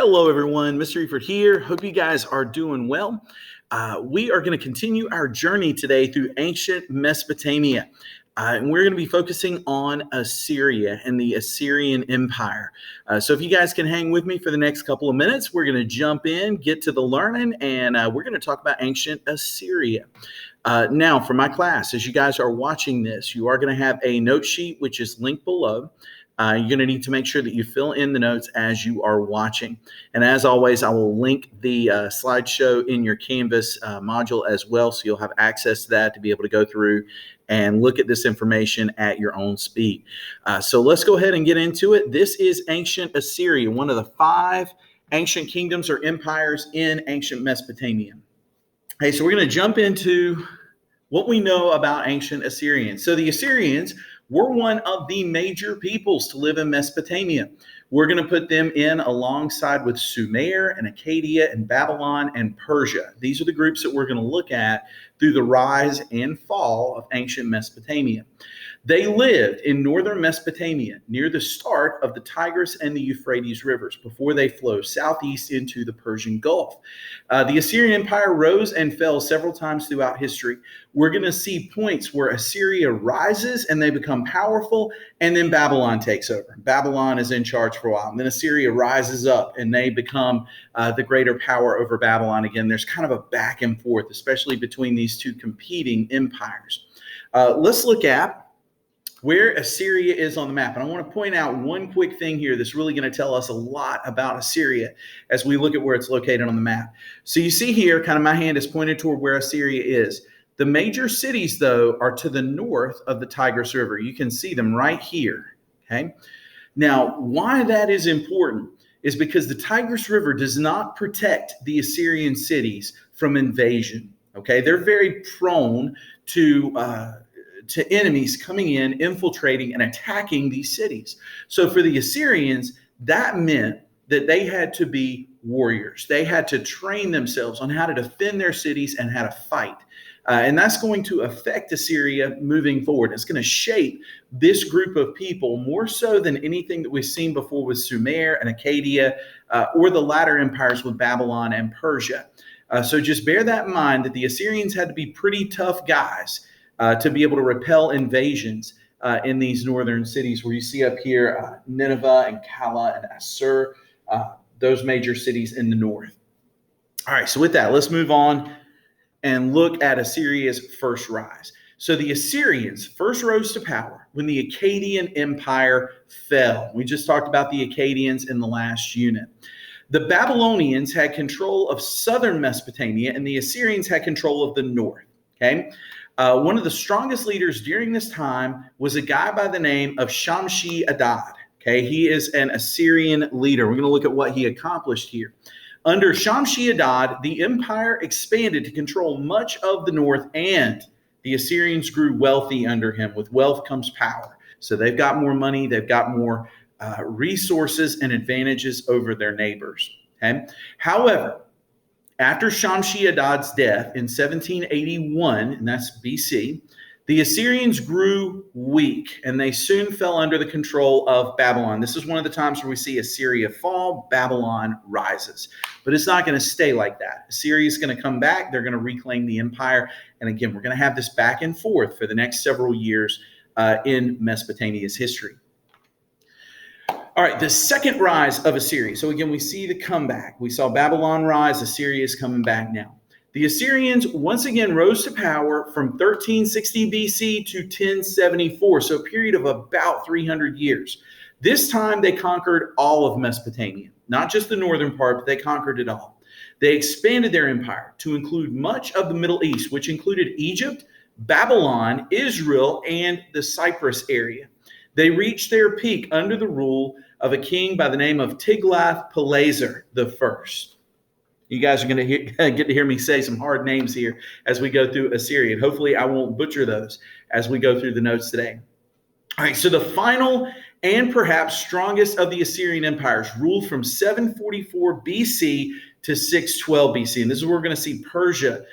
Hello, everyone. Mr. Eford here. Hope you guys are doing well. We are going to continue our journey today through ancient Mesopotamia. And we're going to be focusing on Assyria and the Assyrian Empire. So if you guys can hang with me for the next couple of minutes, we're going to jump in, get to the learning, and we're going to talk about ancient Assyria. Now, for my class, as you guys are watching this, you are going to have a note sheet, which is linked below. You're going to need to make sure that you fill in the notes as you are watching. And as always, I will link the slideshow in your Canvas module as well, so you'll have access to that to be able to go through and look at this information at your own speed. So let's go ahead and get into it. This is ancient Assyria, one of the 5 ancient kingdoms or empires in ancient Mesopotamia. Okay, so we're going to jump into what we know about ancient Assyrians. So the Assyrians were one of the major peoples to live in Mesopotamia. We're going to put them in alongside with Sumer and Akkadian and Babylon and Persia. These are the groups that we're going to look at through the rise and fall of ancient Mesopotamia. They lived in northern Mesopotamia near the start of the Tigris and the Euphrates rivers before they flow southeast into the Persian Gulf. The Assyrian Empire rose and fell several times throughout history. We're going to see points where Assyria rises and they become powerful, and then Babylon takes over. Babylon is in charge for a while, and then Assyria rises up and they become the greater power over Babylon again. There's kind of a back and forth, especially between these two competing empires. Let's look at where Assyria is on the map. And I want to point out one quick thing here that's really going to tell us a lot about Assyria as we look at where it's located on the map. So you see here, kind of my hand is pointed toward where Assyria is. The major cities, though, are to the north of the Tigris River. You can see them right here, okay? Now, why that is important is because the Tigris River does not protect the Assyrian cities from invasion, okay? They're very prone to enemies coming in, infiltrating, and attacking these cities. So for the Assyrians, that meant that they had to be warriors. They had to train themselves on how to defend their cities and how to fight. And that's going to affect Assyria moving forward. It's going to shape this group of people more so than anything that we've seen before with Sumer and Akkadian or the latter empires with Babylon and Persia. So just bear that in mind that the Assyrians had to be pretty tough guys to be able to repel invasions in these northern cities where you see up here Nineveh and Kala and Assur, those major cities in the north. All right, so with that, let's move on and look at Assyria's first rise. So the Assyrians first rose to power when the Akkadian Empire fell. We just talked about the Akkadians in the last unit. The Babylonians had control of southern Mesopotamia, and the Assyrians had control of the north, okay? One of the strongest leaders during this time was a guy by the name of Shamshi-Adad. Okay, he is an Assyrian leader. We're going to look at what he accomplished here. Under Shamshi-Adad, the empire expanded to control much of the north, and the Assyrians grew wealthy under him. With wealth comes power. So they've got more money, they've got more resources and advantages over their neighbors. Okay, however, after Shamshi-Adad's death in 1781, and that's BC, the Assyrians grew weak, and they soon fell under the control of Babylon. This is one of the times where we see Assyria fall, Babylon rises. But it's not going to stay like that. Assyria is going to come back. They're going to reclaim the empire. And again, we're going to have this back and forth for the next several years in Mesopotamia's history. All right, the second rise of Assyria. So again, we see the comeback. We saw Babylon rise. Assyria is coming back now. The Assyrians once again rose to power from 1360 BC to 1074, so a period of about 300 years. This time they conquered all of Mesopotamia, not just the northern part, but they conquered it all. They expanded their empire to include much of the Middle East, which included Egypt, Babylon, Israel, and the Cyprus area. They reached their peak under the rule of a king by the name of Tiglath-Pileser I. You guys are going to get to hear me say some hard names here as we go through Assyria. And hopefully I won't butcher those as we go through the notes today. All right, so the final and perhaps strongest of the Assyrian empires ruled from 744 BC to 612 BC. And this is where we're going to see Persia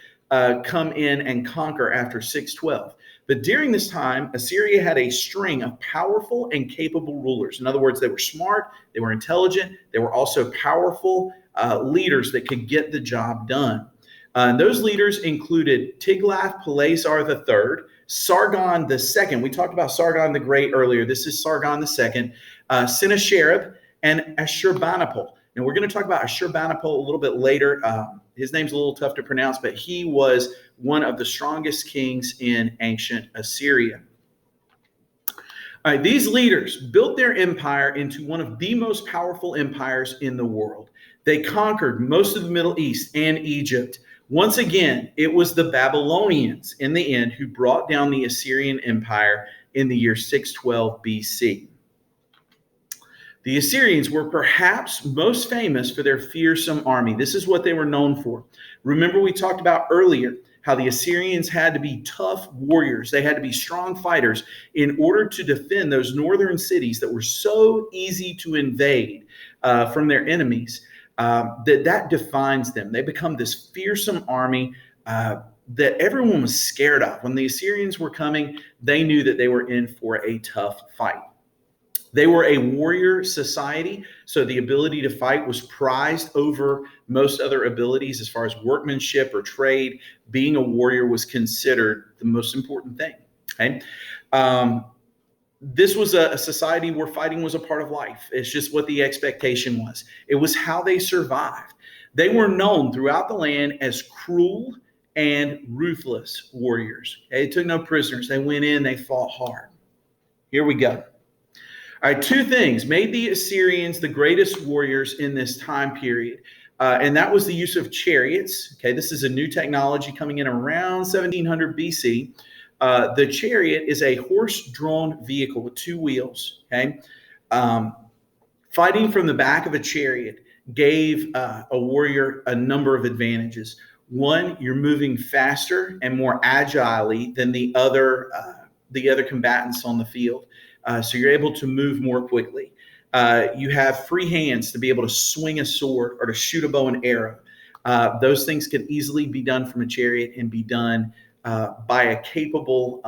come in and conquer after 612. But during this time, Assyria had a string of powerful and capable rulers. In other words, they were smart, they were intelligent, they were also powerful leaders that could get the job done. And those leaders included Tiglath-Pileser III, Sargon II. We talked about Sargon the Great earlier. This is Sargon II, Sennacherib, and Ashurbanipal. And we're going to talk about Ashurbanipal a little bit later. His name's a little tough to pronounce, but he was one of the strongest kings in ancient Assyria. All right, these leaders built their empire into one of the most powerful empires in the world. They conquered most of the Middle East and Egypt. Once again, it was the Babylonians in the end who brought down the Assyrian Empire in the year 612 BC. The Assyrians were perhaps most famous for their fearsome army. This is what they were known for. Remember, we talked about earlier how the Assyrians had to be tough warriors. They had to be strong fighters in order to defend those northern cities that were so easy to invade from their enemies. That defines them. They become this fearsome army that everyone was scared of. When the Assyrians were coming, they knew that they were in for a tough fight. They were a warrior society, so the ability to fight was prized over most other abilities as far as workmanship or trade. Being a warrior was considered the most important thing. Okay? This was a society where fighting was a part of life. It's just what the expectation was. It was how they survived. They were known throughout the land as cruel and ruthless warriors. They took no prisoners. They went in, they fought hard. Here we go. All right, two things made the Assyrians the greatest warriors in this time period. And that was the use of chariots. Okay, this is a new technology coming in around 1700 BC. The chariot is a horse-drawn vehicle with two wheels. Okay, fighting from the back of a chariot gave a warrior a number of advantages. One, you're moving faster and more agilely than the other combatants on the field. So you're able to move more quickly. You have free hands to be able to swing a sword or to shoot a bow and arrow. Those things can easily be done from a chariot and be done by a capable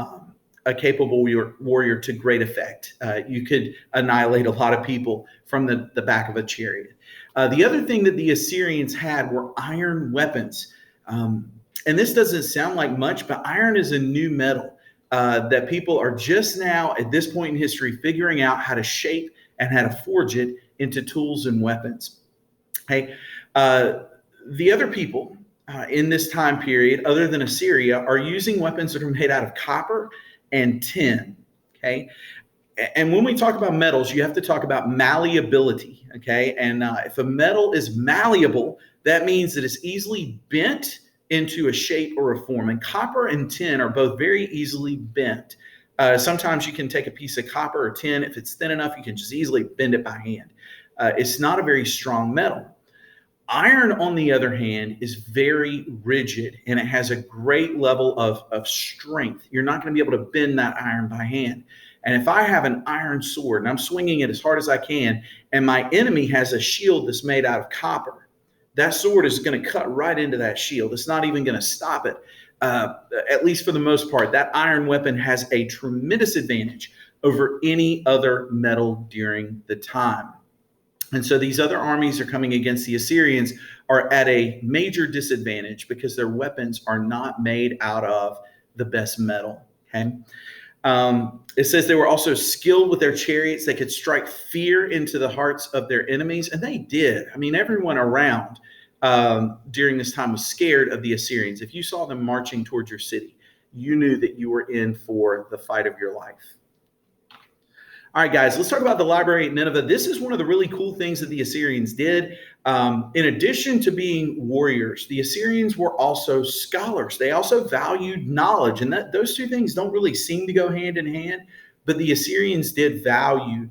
warrior to great effect. You could annihilate a lot of people from the back of a chariot. The other thing that the Assyrians had were iron weapons. And this doesn't sound like much, but iron is a new metal that people are just now at this point in history figuring out how to shape and how to forge it into tools and weapons. Hey, the other people in this time period, other than Assyria, are using weapons that are made out of copper and tin. Okay. And when we talk about metals, you have to talk about malleability. Okay. And if a metal is malleable, that means that it's easily bent into a shape or a form. And copper and tin are both very easily bent. Sometimes you can take a piece of copper or tin. If it's thin enough, you can just easily bend it by hand. It's not a very strong metal. Iron, on the other hand, is very rigid, and it has a great level of strength. You're not going to be able to bend that iron by hand. And if I have an iron sword and I'm swinging it as hard as I can, and my enemy has a shield that's made out of copper, that sword is going to cut right into that shield. It's not even going to stop it. At least for the most part, that iron weapon has a tremendous advantage over any other metal during the time. And so these other armies are coming against the Assyrians are at a major disadvantage because their weapons are not made out of the best metal. Okay. It says they were also skilled with their chariots. They could strike fear into the hearts of their enemies. And they did. I mean, everyone around during this time was scared of the Assyrians. If you saw them marching towards your city, you knew that you were in for the fight of your life. All right, guys, let's talk about the library at Nineveh. This is one of the really cool things that the Assyrians did. In addition to being warriors, the Assyrians were also scholars. They also valued knowledge, and those two things don't really seem to go hand in hand, but the Assyrians did value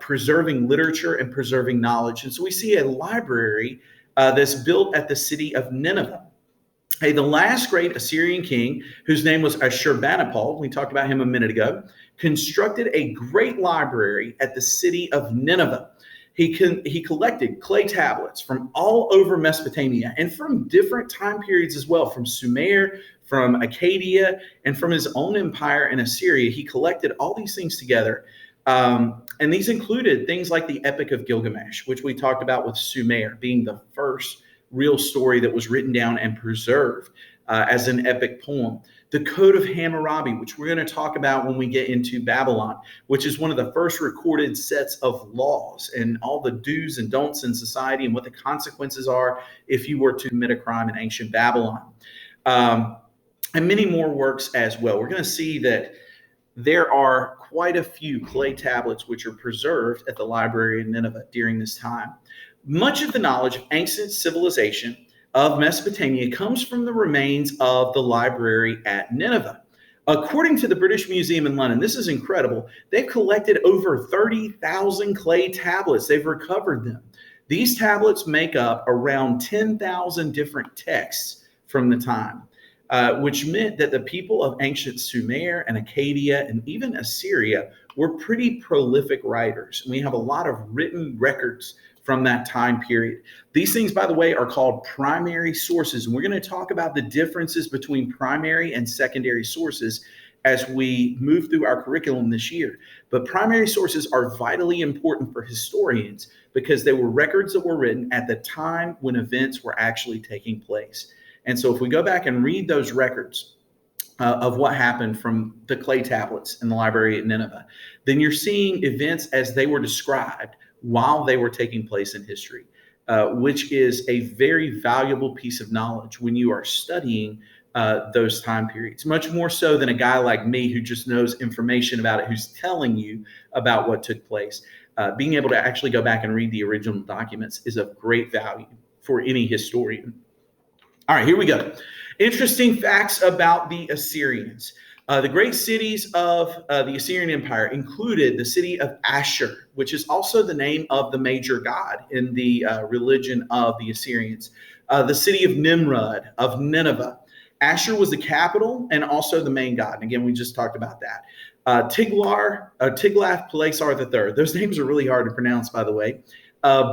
preserving literature and preserving knowledge. And so we see a library that's built at the city of Nineveh. Hey, the last great Assyrian king, whose name was Ashurbanipal, we talked about him a minute ago, constructed a great library at the city of Nineveh. He collected clay tablets from all over Mesopotamia and from different time periods as well, from Sumer, from Acadia, and from his own empire in Assyria. He collected all these things together. And these included things like the Epic of Gilgamesh, which we talked about with Sumer being the first real story that was written down and preserved as an epic poem. The Code of Hammurabi, which we're going to talk about when we get into Babylon, which is one of the first recorded sets of laws and all the do's and don'ts in society and what the consequences are if you were to commit a crime in ancient Babylon. And many more works as well. We're going to see that there are quite a few clay tablets which are preserved at the library in Nineveh during this time. Much of the knowledge of ancient civilization of Mesopotamia comes from the remains of the library at Nineveh. According to the British Museum in London, this is incredible, they've collected over 30,000 clay tablets. They've recovered them. These tablets make up around 10,000 different texts from the time, which meant that the people of ancient Sumer and Acadia and even Assyria were pretty prolific writers. We have a lot of written records from that time period. These things, by the way, are called primary sources. And we're going to talk about the differences between primary and secondary sources as we move through our curriculum this year. But primary sources are vitally important for historians because they were records that were written at the time when events were actually taking place. And so if we go back and read those records of what happened from the clay tablets in the library at Nineveh, then you're seeing events as they were described while they were taking place in history, which is a very valuable piece of knowledge when you are studying those time periods, much more so than a guy like me who just knows information about it, who's telling you about what took place. Being able to actually go back and read the original documents is of great value for any historian. All right, here we go. Interesting facts about the Assyrians. The great cities of the Assyrian Empire included the city of Ashur, which is also the name of the major god in the religion of the Assyrians. The city of Nimrod, of Nineveh. Ashur was the capital and also the main god. And again, we just talked about that. Tiglath-Pileser III. Those names are really hard to pronounce, by the way.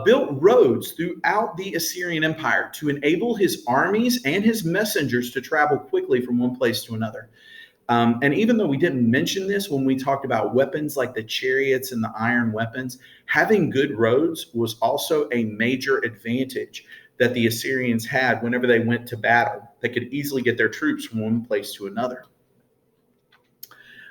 Built roads throughout the Assyrian Empire to enable his armies and his messengers to travel quickly from one place to another. And even though we didn't mention this when we talked about weapons like the chariots and the iron weapons, having good roads was also a major advantage that the Assyrians had whenever they went to battle. They could easily get their troops from one place to another.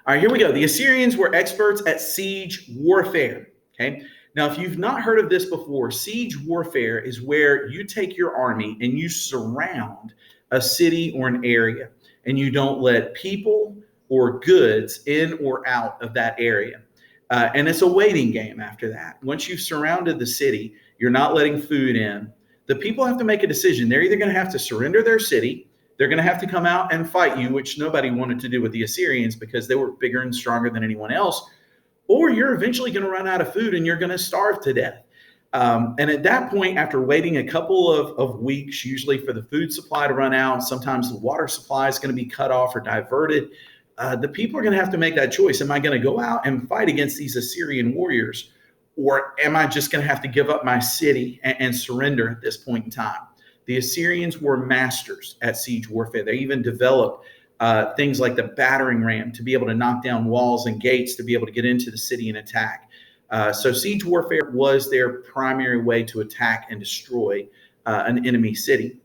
All right, here we go. The Assyrians were experts at siege warfare. Okay. Now, if you've not heard of this before, siege warfare is where you take your army and you surround a city or an area, and you don't let people or goods in or out of that area. And it's a waiting game after that. Once you've surrounded the city, you're not letting food in. The people have to make a decision. They're either going to have to surrender their city, they're going to have to come out and fight you, which nobody wanted to do with the Assyrians because they were bigger and stronger than anyone else, or you're eventually going to run out of food and you're going to starve to death. And at that point, after waiting a couple of weeks, usually for the food supply to run out, sometimes the water supply is going to be cut off or diverted, the people are going to have to make that choice. Am I going to go out and fight against these Assyrian warriors, or am I just going to have to give up my city and surrender at this point in time? The Assyrians were masters at siege warfare. They even developed things like the battering ram to be able to knock down walls and gates to be able to get into the city and attack. So siege warfare was their primary way to attack and destroy an enemy city.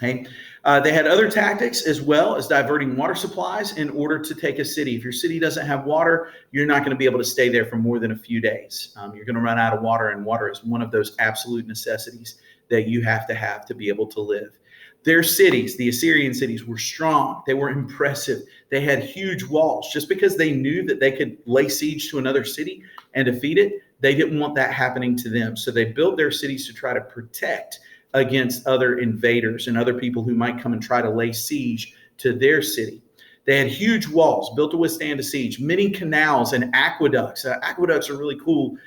Okay. They had other tactics as well as diverting water supplies in order to take a city. If your city doesn't have water, you're not going to be able to stay there for more than a few days. You're going to run out of water, and water is one of those absolute necessities that you have to be able to live. Their cities, the Assyrian cities, were strong. They were impressive. They had huge walls. Just because they knew that they could lay siege to another city and defeat it, they didn't want that happening to them. So they built their cities to try to protect against other invaders and other people who might come and try to lay siege to their city. They had huge walls built to withstand a siege, many canals and aqueducts. Aqueducts are really cool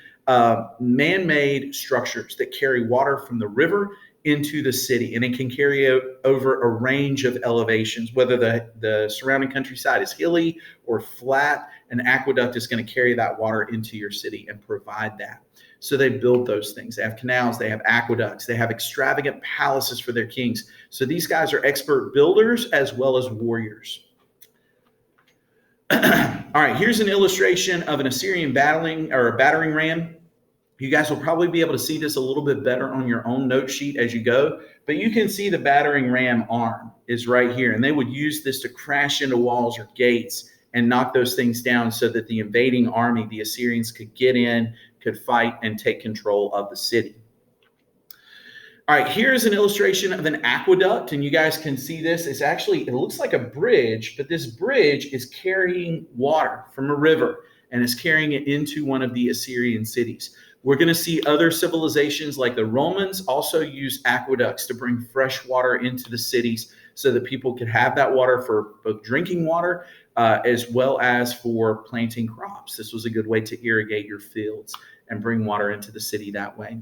man-made structures that carry water from the river into the city, and it can carry out over a range of elevations, whether the surrounding countryside is hilly or flat. An aqueduct is going to carry that water into your city and provide that. So they build those things. They have canals, they have aqueducts, they have extravagant palaces for their kings. So these guys are expert builders as well as warriors. All right, here's an illustration of an Assyrian battering ram. You guys will probably be able to see this a little bit better on your own note sheet as you go, but you can see the battering ram arm is right here, and they would use this to crash into walls or gates and knock those things down so that the invading army, the Assyrians, could get in, could fight, and take control of the city. All right, here's an illustration of an aqueduct, and you guys can see this. It looks like a bridge, but this bridge is carrying water from a river and is carrying it into one of the Assyrian cities. We're going to see other civilizations like the Romans also use aqueducts to bring fresh water into the cities so that people could have that water for both drinking water as well as for planting crops. This was a good way to irrigate your fields and bring water into the city that way.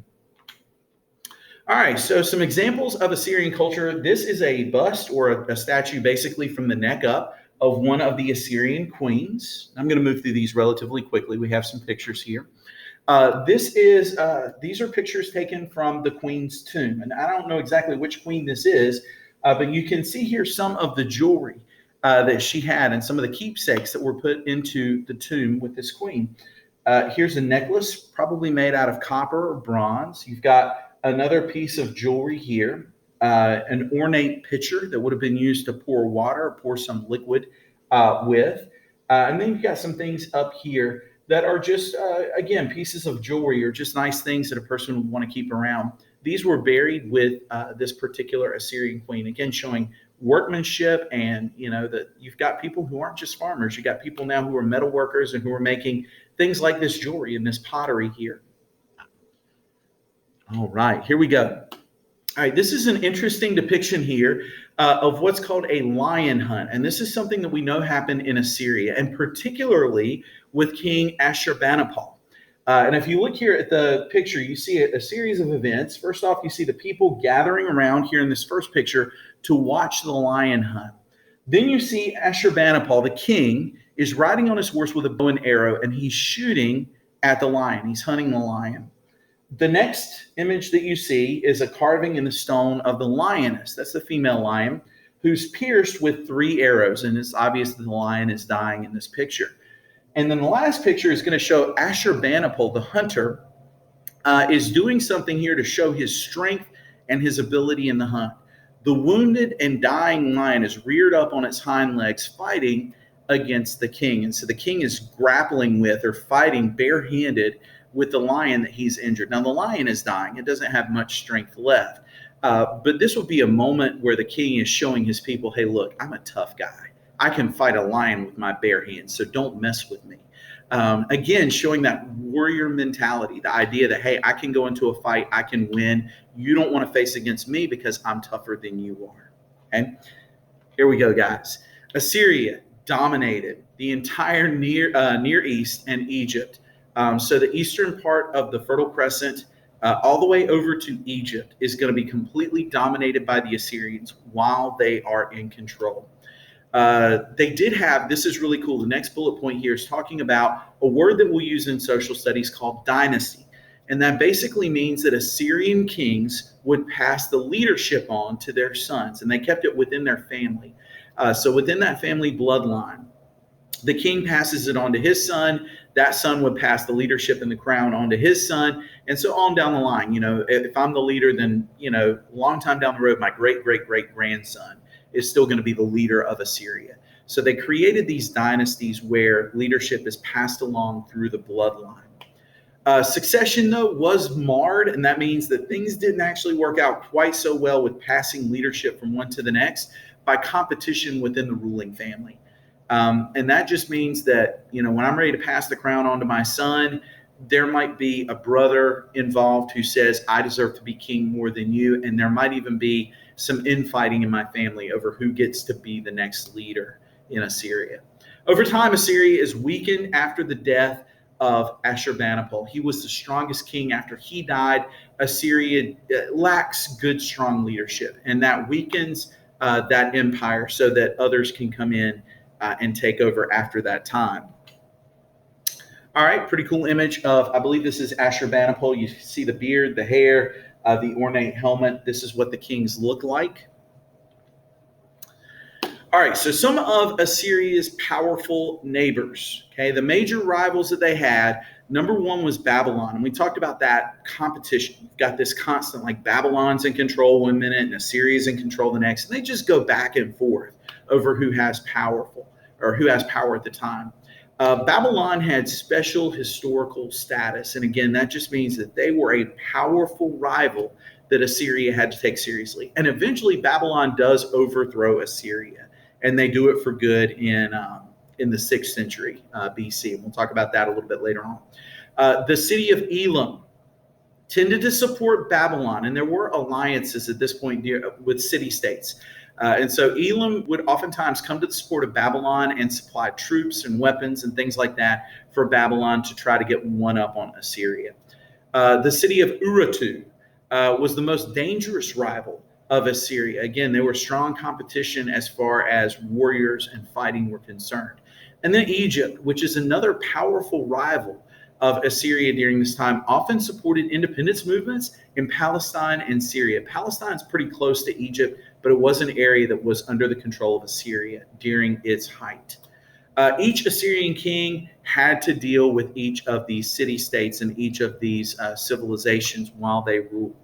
All right, so some examples of Assyrian culture. This is a bust or a statue basically from the neck up of one of the Assyrian queens. I'm going to move through these relatively quickly. We have some pictures here. These are pictures taken from the queen's tomb. And I don't know exactly which queen this is, but you can see here some of the jewelry that she had and some of the keepsakes that were put into the tomb with this queen. Here's a necklace probably made out of copper or bronze. You've got another piece of jewelry here, an ornate pitcher that would have been used to pour water, pour some liquid with. And then you've got some things up here that are just, again, pieces of jewelry or just nice things that a person would want to keep around. These were buried with this particular Assyrian queen, again, showing workmanship and, that you've got people who aren't just farmers. You've got people now who are metal workers and who are making things like this jewelry and this pottery here. All right, here we go. All right, this is an interesting depiction here of what's called a lion hunt. And this is something that we know happened in Assyria, and particularly with King Ashurbanipal. And if you look here at the picture, you see a series of events. First off, you see the people gathering around here in this first picture to watch the lion hunt. Then you see Ashurbanipal, the king, is riding on his horse with a bow and arrow, and he's shooting at the lion. He's hunting the lion. The next image that you see is a carving in the stone of the lioness. That's the female lion who's pierced with 3 arrows. And it's obvious that the lion is dying in this picture. And then the last picture is going to show Ashurbanipal, the hunter, is doing something here to show his strength and his ability in the hunt. The wounded and dying lion is reared up on its hind legs, fighting against the king. And so the king is grappling with or fighting barehanded with the lion that he's injured. Now, the lion is dying. It doesn't have much strength left. But this would be a moment where the king is showing his people, hey, look, I'm a tough guy. I can fight a lion with my bare hands, so don't mess with me. Again, showing that warrior mentality, the idea that, hey, I can go into a fight, I can win. You don't want to face against me because I'm tougher than you are. Okay? Here we go, guys. Assyria dominated the entire Near East and Egypt. So the eastern part of the Fertile Crescent, all the way over to Egypt, is going to be completely dominated by the Assyrians while they are in control. They did have, this is really cool, the next bullet point here is talking about a word that we'll use in social studies called dynasty. And that basically means that Assyrian kings would pass the leadership on to their sons, and they kept it within their family. So within that family bloodline, the king passes it on to his son. That son would pass the leadership and the crown on to his son, and so on down the line. If I'm the leader, then, a long time down the road, my great-great-great-grandson is still going to be the leader of Assyria. So they created these dynasties where leadership is passed along through the bloodline. Succession, though, was marred, and that means that things didn't actually work out quite so well with passing leadership from one to the next by competition within the ruling family. And that just means that, when I'm ready to pass the crown on to my son, there might be a brother involved who says, I deserve to be king more than you. And there might even be some infighting in my family over who gets to be the next leader in Assyria. Over time, Assyria is weakened after the death of Ashurbanipal. He was the strongest king. After he died, Assyria lacks good, strong leadership. And that weakens that empire so that others can come in and take over after that time. All right, pretty cool image of, I believe this is Ashurbanipal. You see the beard, the hair, the ornate helmet. This is what the kings look like. All right, so some of Assyria's powerful neighbors, okay, the major rivals that they had, number one was Babylon. And we talked about that competition. You've got this constant, like Babylon's in control one minute and Assyria's in control the next. And they just go back and forth over who has power at the time. Babylon had special historical status. And again, that just means that they were a powerful rival that Assyria had to take seriously. And eventually Babylon does overthrow Assyria, and they do it for good in the 6th century BC. And we'll talk about that a little bit later on. The city of Elam tended to support Babylon, and there were alliances at this point with city-states. And so Elam would oftentimes come to the support of Babylon and supply troops and weapons and things like that for Babylon to try to get one up on Assyria. The city of Urartu was the most dangerous rival of Assyria. Again, they were strong competition as far as warriors and fighting were concerned. And then Egypt, which is another powerful rival of Assyria during this time, often supported independence movements in Palestine and Syria. Palestine's pretty close to Egypt, but it was an area that was under the control of Assyria during its height. Each Assyrian king had to deal with each of these city-states and each of these civilizations while they ruled.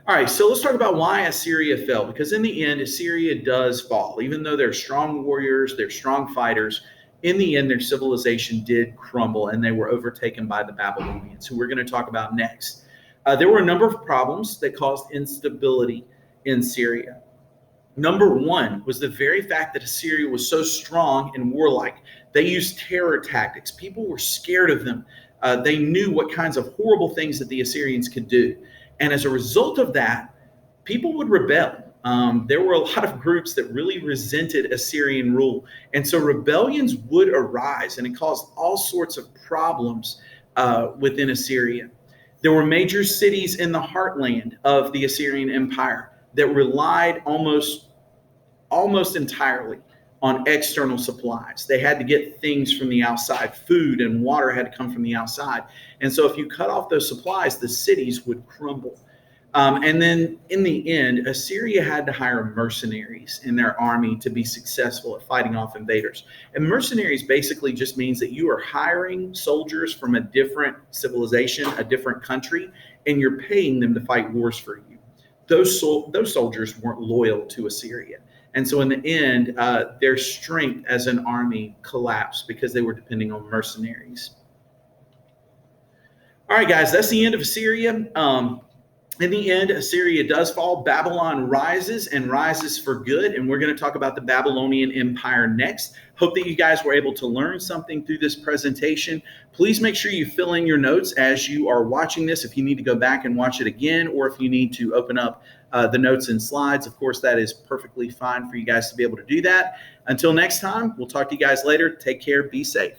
All right, so let's talk about why Assyria fell, because in the end, Assyria does fall. Even though they're strong warriors, they're strong fighters, in the end, their civilization did crumble and they were overtaken by the Babylonians, who we're going to talk about next. There were a number of problems that caused instability in Syria. Number one was the very fact that Assyria was so strong and warlike. They used terror tactics. People were scared of them. They knew what kinds of horrible things that the Assyrians could do. And as a result of that, people would rebel. There were a lot of groups that really resented Assyrian rule. And so rebellions would arise, and it caused all sorts of problems within Assyria. There were major cities in the heartland of the Assyrian Empire that relied almost entirely on external supplies. They had to get things from the outside. Food and water had to come from the outside. And so if you cut off those supplies, the cities would crumble. And then in the end, Assyria had to hire mercenaries in their army to be successful at fighting off invaders. And mercenaries basically just means that you are hiring soldiers from a different civilization, a different country, and you're paying them to fight wars for you. Those soldiers weren't loyal to Assyria. And so in the end, their strength as an army collapsed because they were depending on mercenaries. All right, guys, that's the end of Assyria. In the end, Assyria does fall. Babylon rises and rises for good. And we're going to talk about the Babylonian Empire next. Hope that you guys were able to learn something through this presentation. Please make sure you fill in your notes as you are watching this. If you need to go back and watch it again, or if you need to open up the notes and slides, of course, that is perfectly fine for you guys to be able to do that. Until next time, we'll talk to you guys later. Take care. Be safe.